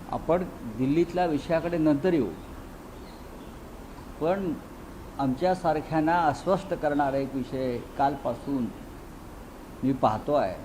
आपण दिल्लीतल्या विषयाकडे नंतर येऊ, पण आमच्यासारख्यांना अस्वस्थ करणारा एक विषय कालपासून मी पाहतो आहे.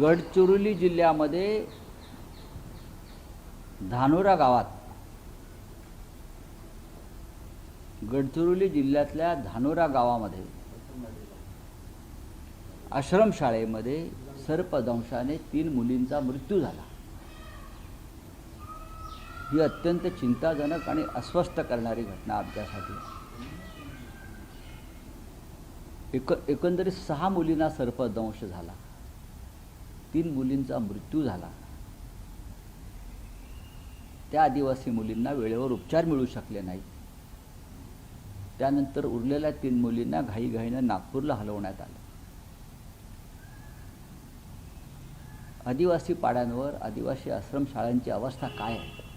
गडचिरोली जिल्ह्यामध्ये धानोरा गावात, गडचिरोली जिल्ह्यातल्या धानोरा गावामध्ये आश्रमशाळेमध्ये सर्पदंशाने 3 मुलींचा मृत्यू झाला. ही अत्यंत चिंताजनक आणि अस्वस्थ करणारी घटना आमच्यासाठी. एकंदरीत 6 मुलींना सर्पदंश झाला, 3 मुलींचा मृत्यू झाला. त्या आदिवासी मुलींना वेळेवर उपचार मिळू शकले नाही. त्यानंतर उरलेल्या 3 मुलींना घाईघाईनं नागपूरला हलवण्यात आलं. आदिवासी पाड्यांवर आदिवासी आश्रमशाळांची अवस्था काय आहे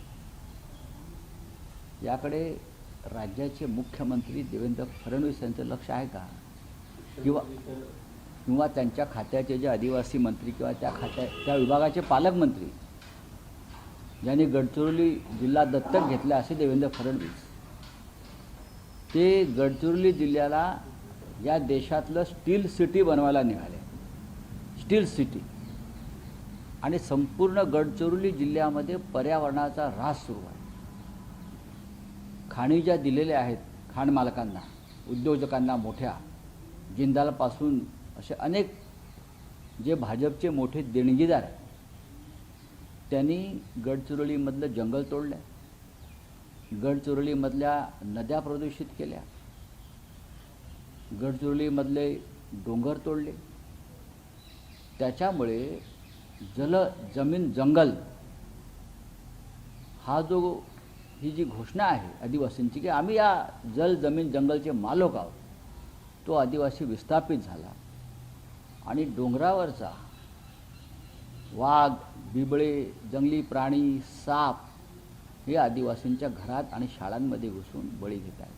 याकडे राज्याचे मुख्यमंत्री देवेंद्र फडणवीस यांचं लक्ष आहे का? किंवा त्यांच्या खात्याचे जे आदिवासी मंत्री किंवा त्या विभागाचे पालकमंत्री ज्यांनी गडचिरोली जिल्हा दत्तक घेतला असे देवेंद्र फडणवीस, ते गडचिरोली जिल्ह्याला या देशातलं स्टील सिटी बनवायला निघाले. Steel city. आणि संपूर्ण गडचिरोली जिल्ह्यामध्ये पर्यावरणाचा ऱ्हास सुरू आहे. खाणी ज्या दिलेल्या आहेत खाण मालकांना, उद्योजकांना, मोठ्या जिंदालपासून असे अनेक जे भाजपचे मोठे देणगीदार आहेत, त्यांनी गडचिरोलीमधलं जंगल तोडलं, गडचिरोलीमधल्या नद्या प्रदूषित केल्या, गडचिरोलीमधले डोंगर तोडले. त्याच्यामुळे जमीन जंगल हा ही जी घोषणा आहे आदिवासींची की आम्ही या जमीन जंगलचे मालक आहोत, तो आदिवासी विस्थापित झाला. आणि डोंगरावरचा वाघ, बिबळे, जंगली प्राणी, साप हे आदिवासींच्या घरात आणि शाळांमध्ये घुसून बळी घेत आहेत.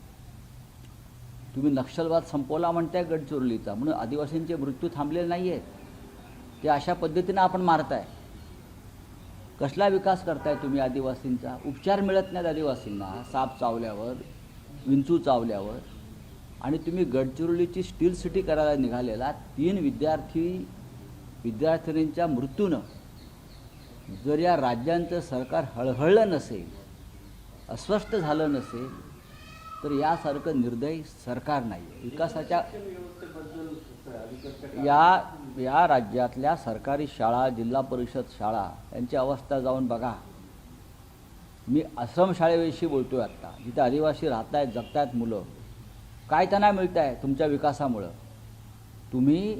तुम्ही नक्षलवाद संपवला म्हणताय गडचिरोलीचा, म्हणून आदिवासींचे मृत्यू थांबलेले नाही आहेत. ते अशा पद्धतीनं आपण मारताय. कसला विकास करताय तुम्ही आदिवासींचा? उपचार मिळत नाहीत आदिवासींना साप चावल्यावर, विंचू चावल्यावर. आणि तुम्ही गडचिरोलीची स्टील सिटी करायला निघालेला 3 विद्यार्थिनींच्या मृत्यूनं जर या राज्यांचं सरकार हळहळलं नसेल, अस्वस्थ झालं नसेल, तर यासारखं निर्दयी सरकार नाही. विकासाच्या या राज्यातल्या सरकारी शाळा, जिल्हा परिषद शाळा यांची अवस्था जाऊन बघा. मी आश्रमशाळेविषयी बोलतोय आत्ता, जिथे आदिवासी राहत आहेत, जगत आहेत मुलं. काय त्यांना मिळत आहे तुमच्या विकासामुळं?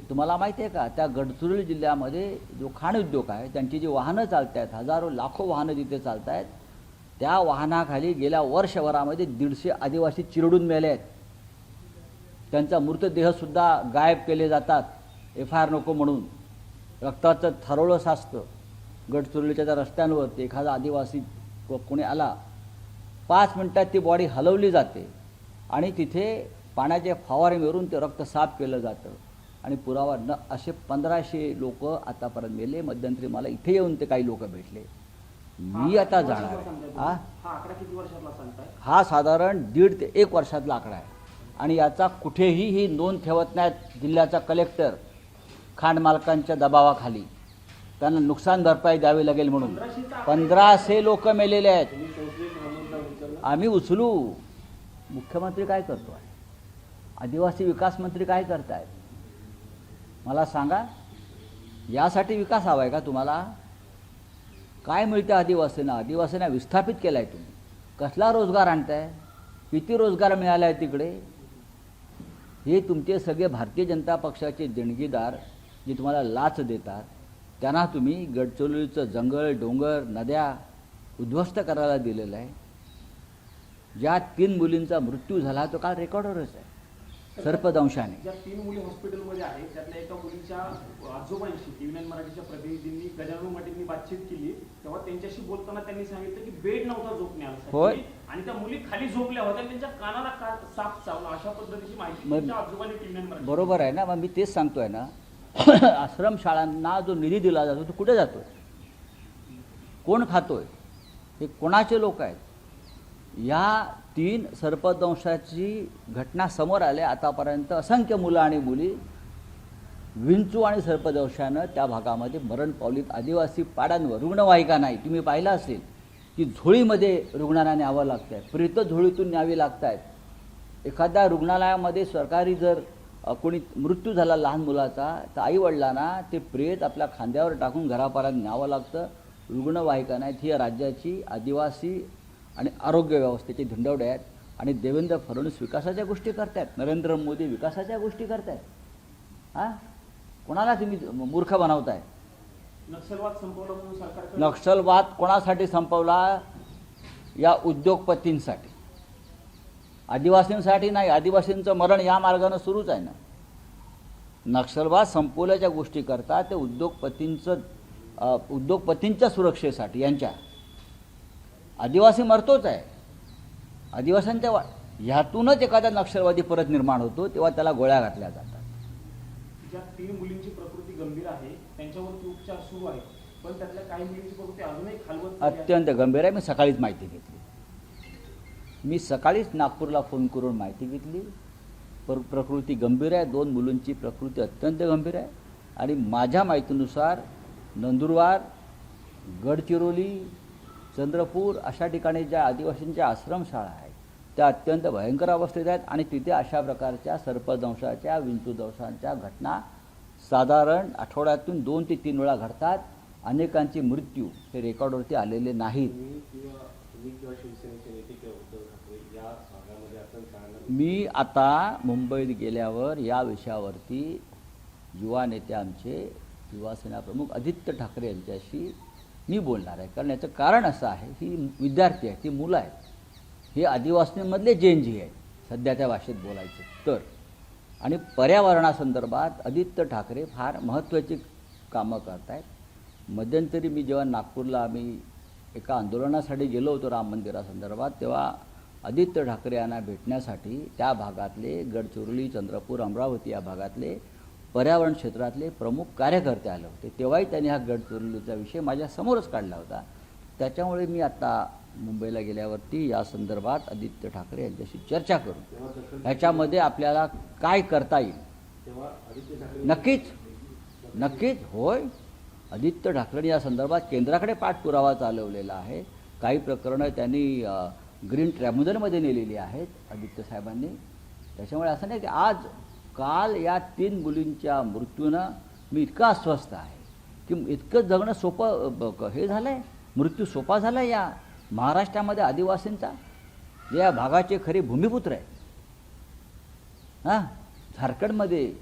तुम्हाला माहिती आहे का, त्या गडचिरोली जिल्ह्यामध्ये जो खाण उद्योग आहे, त्यांची जी वाहनं चालत आहेत, हजारो लाखो वाहनं जिथे चालत आहेत, त्या वाहनाखाली गेल्या वर्षभरामध्ये 150 आदिवासी चिरडून मेले आहेत. त्यांचा मृतदेहसुद्धा गायब केले जातात FIR नको म्हणून. रक्ताचं थरोळं साचतं गडचिरोलीच्या त्या रस्त्यांवरती. एखादा आदिवासी कोणी आला, 5 मिनिटात ती बॉडी हलवली जाते आणि तिथे पाण्याचे फवारे मारून ते रक्त साफ केलं जातं. आणि पुरावा न असे 1500 लोक आतापर्यंत मेले. मध्यंतरी मला इथे येऊन ते काही लोक भेटले. मी आता जाणार आहे. हा साधारण 1.5 ते 1 वर्षातला आकडा आहे. आणि याचा कुठेही ही नोंद ठेवत नाहीत जिल्ह्याचा कलेक्टर, खाण मालकांच्या दबावाखाली. त्यांना नुकसान भरपाई द्यावी लागेल म्हणून. 1500 लोक मेलेले आहेत. आम्ही उचलू. मुख्यमंत्री काय करतो आहे? आदिवासी विकास मंत्री काय करतायत? मला सांगा. यासाठी विकास हवा आहे का तुम्हाला? काय मिळतं आदिवासींना? आदिवासींना विस्थापित केलं आहे तुम्ही. कसला रोजगार आणताय? किती रोजगार मिळाला आहे तिकडे? हे तुमचे सगळे भारतीय जनता पक्षाचे देणगीदार जे तुम्हाला लाच देतात, त्यांना तुम्ही गडचिरोलीचं जंगल, डोंगर, नद्या उद्ध्वस्त करायला दिलेलं आहे. ज्या 3 मुलींचा मृत्यू झाला तो काल रेकॉर्डवरच आहे सर्पदंशाने. ज्या 3 मुली हॉस्पिटलमध्ये आहेत, त्यातल्या एका मुलीच्या आजोबांशी टीव्ही मराठीच्या प्रतिनिधींनी गजानन मटेंनी बातचीत केली. तेव्हा त्यांच्याशी बोलताना त्यांनी सांगितलं की बेड नव्हता झोपण्यासाठी आणि त्या मुली खाली झोपल्या होत्या, त्यांच्या कानाला साप चावला, अशा पद्धतीची माहिती त्यांच्या आजोबांनी टीव्ही मराठी. बरोबर आहे ना. मग मी तेच सांगतोय ना, आश्रमशाळांना जो निधी दिला जातो तो कुठे जातो? कोण खातोय, हे कोणाचे लोक आहेत, या 3 सर्पदंशाची घटना समोर आल्या. आतापर्यंत असंख्य मुलं आणि मुली विंचू आणि सर्पदंशानं त्या भागामध्ये मरण पावलीत. आदिवासी पाड्यांवर रुग्णवाहिका नाही. तुम्ही पाहिलं असेल की झोळीमध्ये रुग्णांना न्यावं लागतं आहे, प्रेतं झोळीतून न्यावी लागत आहेत. एखाद्या रुग्णालयामध्ये सरकारी जर कोणी मृत्यू झाला लहान मुलाचा, तर आईवडिलांना ते प्रेत आपल्या खांद्यावर टाकून घरापर्यंत न्यावं लागतं. रुग्णवाहिका नाहीत. ही राज्याची आदिवासी आणि आरोग्य व्यवस्थेचे धिंडवडे आहेत. आणि देवेंद्र फडणवीस विकासाच्या गोष्टी करतायत, नरेंद्र मोदी विकासाच्या गोष्टी करतायत. हां, कोणाला तुम्ही मूर्ख बनवताय? नक्षलवाद संपवला म्हणून सरकार नक्षलवाद कोणासाठी संपवला? या उद्योगपतींसाठी, आदिवासींसाठी नाही. आदिवासींचं मरण या मार्गानं सुरूच आहे ना. नक्षलवाद संपवल्याच्या गोष्टी करतात ते उद्योगपतींच्या सुरक्षेसाठी. यांच्या आदिवासी मरतोच आहे. आदिवासींच्या ह्यातूनच एखादा नक्षलवादी परत निर्माण होतो, तेव्हा त्याला गोळ्या घातल्या जातात. ज्या 3 मुलींची प्रकृती गंभीर आहे त्यांच्यावरती उपचार सुरू आहे, पण त्यातल्या काही मुलींची प्रकृती अजूनही खालवत चालली आहे. अत्यंत गंभीर आहे. मी सकाळीच माहिती घेतली. मी सकाळीच नागपूरला फोन करून माहिती घेतली. प्रकृती गंभीर आहे. 2 मुलींची प्रकृती अत्यंत गंभीर आहे. आणि माझ्या माहितीनुसार नंदुरबार, गडचिरोली, चंद्रपूर अशा ठिकाणी ज्या आदिवासींच्या आश्रमशाळा आहेत त्या अत्यंत भयंकर अवस्थेत आहेत. आणि तिथे अशा प्रकारच्या सर्पदंशाच्या, विंचूदंशांच्या घटना साधारण आठवड्यातून 2 ते 3 वेळा घडतात. अनेकांचे मृत्यू हे रेकॉर्डवरती आलेले नाहीत. मी आता मुंबईत गेल्यावर या विषयावरती युवा नेते आमचे युवासेना प्रमुख आदित्य ठाकरे यांच्याशी मी बोलणार आहे. कारण याचं कारण असं आहे, ही विद्यार्थी आहेत, ती मुलं आहेत, हे आदिवासींमधले जेएनजी आहेत सध्याच्या भाषेत बोलायचं तर. आणि पर्यावरणासंदर्भात आदित्य ठाकरे फार महत्त्वाची कामं करत आहेत. मध्यंतरी मी जेव्हा नागपूरला आम्ही एका आंदोलनासाठी गेलो होतो राम मंदिरासंदर्भात, तेव्हा आदित्य ठाकरे यांना भेटण्यासाठी त्या भागातले गडचिरोली, चंद्रपूर, अमरावती या भागातले पर्यावरण क्षेत्रातले प्रमुख कार्यकर्ते आले होते. तेव्हाही त्यांनी हा गडचिरोलीचा विषय माझ्यासमोरच काढला होता. त्याच्यामुळे मी आता मुंबईला गेल्यावरती या संदर्भात आदित्य ठाकरे यांच्याशी चर्चा करू, ह्याच्यामध्ये आपल्याला काय करता येईल. नक्कीच होय, आदित्य ठाकरेंनी या संदर्भात केंद्राकडे पाठपुरावा चालवलेला आहे. काही प्रकरणं त्यांनी ग्रीन ट्रिब्युनलमध्ये नेलेली आहेत आदित्य साहेबांनी. त्याच्यामुळे असं नाही की काल या 3 मुलींच्या मृत्यूनं मी इतका अस्वस्थ आहे की इतकं जगणं सोपं हे झालं आहे, मृत्यू सोपा झाला आहे या महाराष्ट्रामध्ये आदिवासींचा, जे या भागाचे खरे भूमिपुत्र आहेत. हां, झारखंडमध्ये,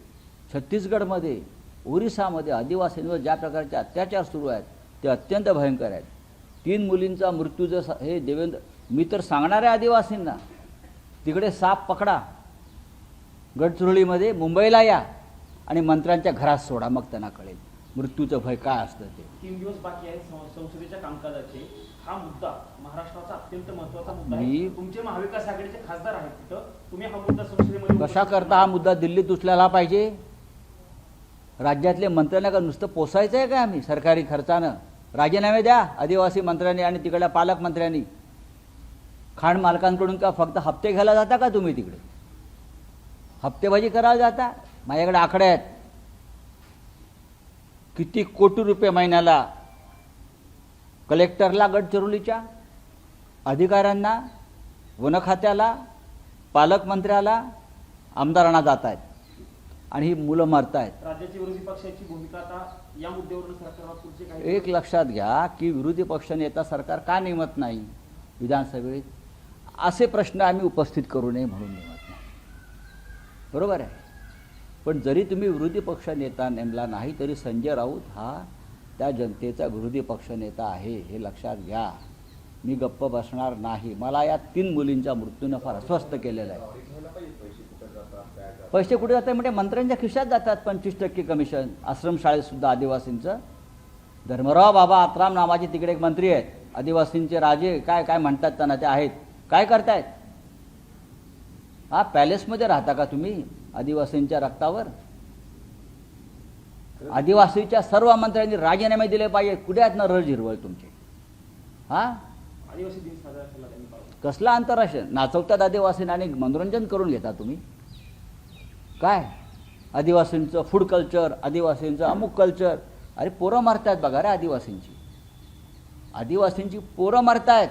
छत्तीसगडमध्ये, ओरिसामध्ये आदिवासींवर ज्या प्रकारचे अत्याचार सुरू आहेत ते अत्यंत भयंकर आहेत. 3 मुलींचा मृत्यू जर हे देवेंद्र, मी तर सांगणार आहे आदिवासींना, तिकडे साप पकडा, गडचिरोलीमध्ये मुंबईला या आणि मंत्र्यांच्या घरात सोडा, मग त्यांना कळेल मृत्यूचं भय काय असतं ते. 3 दिवस बाकी आहेत संसदेच्या कामकाजाचे. हा मुद्दा महाराष्ट्राचा अत्यंत महत्त्वाचा मुद्दा आहे. तुमचे महाविकास आघाडीचे खासदार आहेत तिथं, तुम्ही हा मुद्दा संसदेमध्ये कशा करता हा मुद्दा दिल्लीत उचलायला पाहिजे? राज्यातले मंत्र्यांना का नुसतं पोसायचं आहे का आम्ही सरकारी खर्चानं? राजीनामे द्या आदिवासी मंत्र्यांनी आणि तिकडल्या पालकमंत्र्यांनी. खाण मालकांकडून का फक्त हप्ते घ्यायला जाता का तुम्ही? तिकडे हप्तेबाजी करायला जाता? माझ्याकडे आकडे आहेत, किती कोटी रुपये महिन्याला कलेक्टरला, गडचिरोलीच्या अधिकाऱ्यांना, वन खात्याला, पालकमंत्र्याला, आमदारांना जात आहेत आणि ही मुलं मरत आहेत. राज्याची विरोधी पक्षाची भूमिका आता या मुद्द्यावरून सरकारला पुढचे काही एक लक्षात घ्या की विरोधी पक्ष नेता सरकार का नेमत नाही विधानसभेत, असे प्रश्न आम्ही उपस्थित करू नये म्हणून नेमत नाही. बरोबर आहे. पण जरी तुम्ही विरोधी पक्ष नेता नेमला नाही तरी संजय राऊत हा त्या जनतेचा विरोधी पक्ष नेता आहे, हे लक्षात घ्या. मी गप्प बसणार नाही. मला या 3 मुलींच्या मृत्यूनं फार अस्वस्थ केलेलं आहे. पैसे कुठे जातात म्हणजे मंत्र्यांच्या खिशात जातात. 25% कमिशन आश्रमशाळेतसुद्धा आदिवासींचं. धर्मराव बाबा आत्राम नावाचे तिकडे एक मंत्री आहेत, आदिवासींचे राजे काय काय म्हणतात त्यांना, ते आहेत. काय करतायत? हा, पॅलेसमध्ये राहता का तुम्ही आदिवासींच्या रक्तावर? आदिवासीच्या सर्व मंत्र्यांनी राजीनामे दिले पाहिजे. कुठे आहेत ना रज हिरवळ तुमचे? हां आदिवासी दिन साजरा केला त्यांनी पाळला. कसला आंतरराष्ट्रीय नाचवतात आदिवासींना आणि मनोरंजन करून घेता तुम्ही काय आदिवासींचं फूड कल्चर आदिवासींचं अमुक कल्चर अरे पोरं मारतायत बघा रे आदिवासींची पोरं मारतायत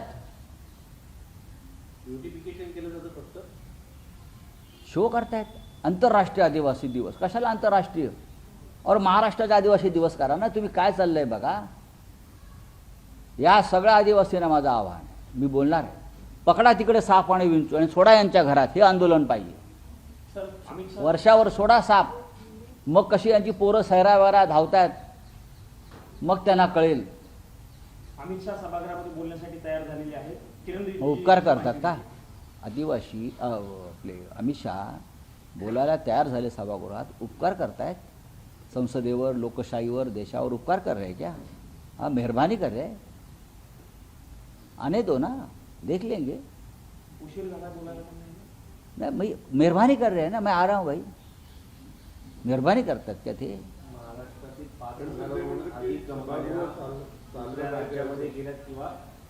ब्युटिफिकेशन केलं जातं फक्त. शो करतायत आंतरराष्ट्रीय आदिवासी दिवस कशाला आंतरराष्ट्रीय और महाराष्ट्राचा आदिवासी दिवस करा ना तुम्ही काय चाललंय बघा या सगळ्या आदिवासींना माझं आव्हान आहे मी बोलणार आहे पकडा तिकडे साप आणि विंचू आणि सोडा यांच्या घरात हे आंदोलन पाहिजे सर अमित शहा वर्षावर सोडा साप मग कशी यांची पोरं सैरावैरा धावतायत मग त्यांना कळेल अमित शहा सभागृहामध्ये बोलण्यासाठी तयार झालेले आहेत. किरण रिजिजू उपकार करतात का आदिवासी आपले अमित शहा बोलायला तयार झाले सभागृहात उपकार करतायत संसदेवर लोकशाहीवर देशावर उपकार कर रहे क्या हाँ मेहरबानी कर रहे आने दो ना देख लेंगे उशीर झाला बोलायला पण नाही. नहीं मैं मेहरबानी कर रहे हैं ना मैं आ रहा हूँ भाई मेहरबानी करतात का ते महाराष्ट्रातील 5,000 अधिक कंपन्या दुसऱ्या राज्यामध्ये गेल्यात किंवा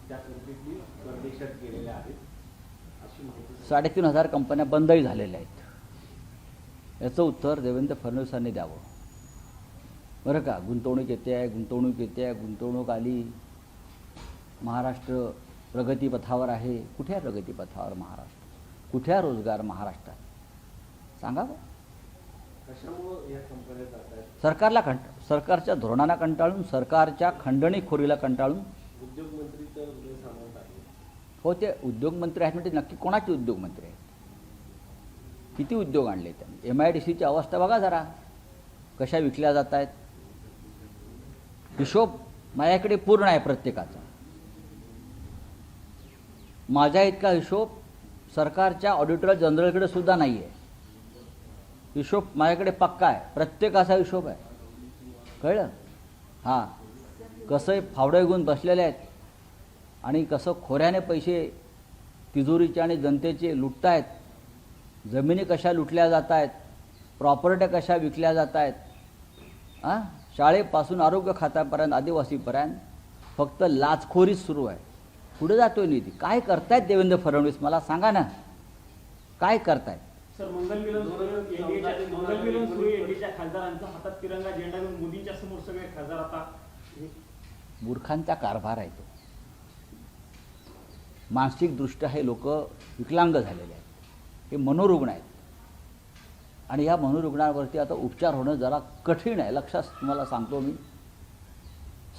त्या कंपनीतली परदेशात गेलेल्या आहेत अशी माहिती 3,500 कंपन्या बंदही झालेल्या आहेत याचं उत्तर देवेंद्र फडणवीसांनी द्यावं बरं का गुंतवणूक गुंतवणूक आली महाराष्ट्र प्रगतीपथावर आहे कुठे आहे प्रगतीपथावर महाराष्ट्र कुठे आहे रोजगार महाराष्ट्रात सांगा बरं. कशामुळं या कंपन्या जात आहेत. सरकारला सरकारच्या धोरणाला कंटाळून सरकारच्या खंडणीखोरीला कंटाळून उद्योगमंत्री तर उदय सामंत आहे. हो ते उद्योगमंत्री आहेत म्हणजे नक्की कोणाचे उद्योगमंत्री आहेत किती उद्योग आणले त्यांनी MIDCची अवस्था बघा जरा कशा विकल्या जात आहेत हिशोब माझ्याकडे पूर्ण आहे प्रत्येकाचा माझ्या इतका हिशोब सरकारच्या ऑडिटर जनरलकडे सुद्धा नाही आहे हिशोब माझ्याकडे पक्का आहे प्रत्येकाचा हिशोब आहे कळलं हां कसं फावडे घेऊन बसलेले आहेत आणि कसं खोऱ्याने पैसे तिजोरीचे आणि जनतेचे लुटतायत जमिनी कशा लुटल्या जात आहेत प्रॉपर्ट्या कशा विकल्या जात आहेत हां शाळेपासून आरोग्य खात्यापर्यंत आदिवासीपर्यंत फक्त लाचखोरीच सुरू आहे पुढे जातोय निधी काय करतायत देवेंद्र फडणवीस मला सांगा ना काय करतायत सर मंगलमिलन सुरू एनडीच्या खासदारांचा हातात तिरंगा झेंडा घेऊन मोदींच्या समोर सगळे खासदार आता मूर्खांचा कारभार आहे तो मानसिकदृष्ट्या हे लोक विकलांग झालेले आहेत हे मनोरुग्ण आहेत आणि या मनोरुग्णांवरती आता उपचार होणं जरा कठीण आहे लक्षात तुम्हाला सांगतो मी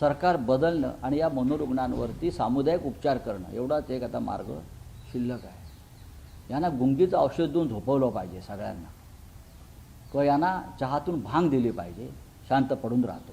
सरकार बदलणं आणि या मनोरुग्णांवरती सामुदायिक उपचार करणं एवढाच एक आता मार्ग शिल्लक आहे यांना गुंगीचं औषध देऊन झोपवलं पाहिजे सगळ्यांना किंवा यांना चहातून भांग दिली पाहिजे शांत पडून राहतो